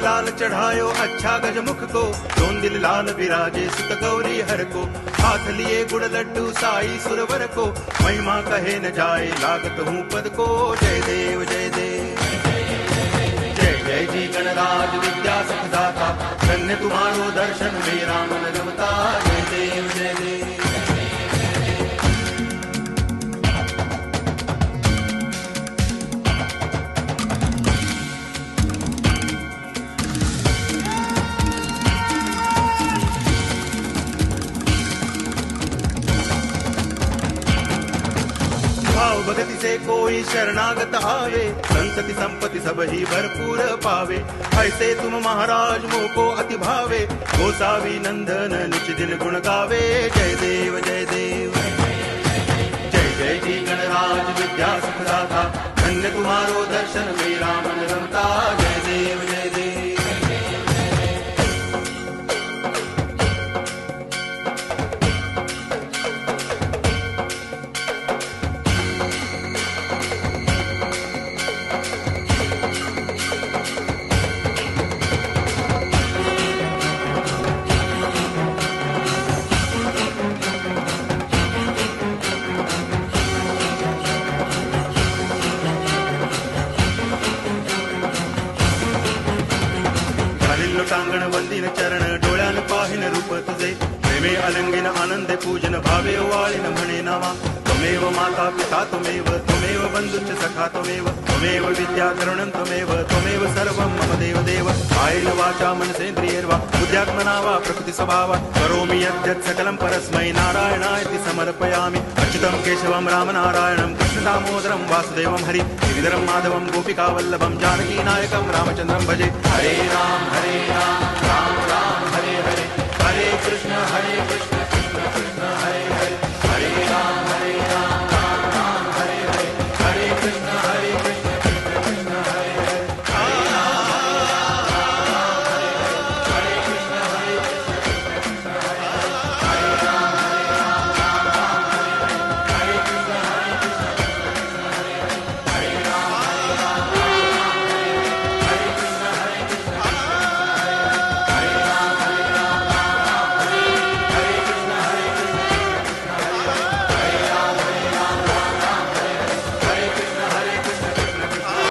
लाल चढ़ायो अच्छा गजमुख को, दोन दिल लाल विराजे सुत गौरी हर को। हाथ लिए गुड़ लड्डू साई सुरवर को, महिमा कहे न जाए लागत हूँ पद को। जय देव जय देव जय जय जी गणराज विद्या सुखदाता, धन्य तुम्हारो दर्शन मेरा मन रमता। जय देव जय देव। भगति से कोई शरणागत आवे, संतति संपत्ति सब ही भरपूर पावे। ऐसे तुम महाराज मोको अति भावे, गोसावी नंदन निच दिन गुण गावे। जय देव जय देव जय जय जी गणराज विद्या सुखदाता, धन्य तुम्हारो दर्शन मेरा मन रमता। जय देव जय देव। टांगण वंदिन चरण डोळ्यान पाहिन रूप तुझे, प्रेमे अलंगिन आनंदे पूजन भावे ओवाळिन म्हणे नावा। त्वमेव माता पिता त्वमेव, त्वमेव बंधुश्च सखा त्वमेव, त्वमेव विद्या करुणं त्वमेव, त्वमेव सर्वं मम देव देव। कायेन वाचा मनसेन्द्रियैर्वा बुद्ध्यात्मना वा प्रकृति स्वभावात् करोमि यद्यत् सकलं परस्मै नारायणायति समर्पयामि। अच्युतं केशवं रामनारायणं कृष्ण दामोदरं वासुदेवं हरि गिरिधरं माधवं गोपिकावल्लभं जानकी नायकं रामचन्द्रं भजे। हरे राम राम राम।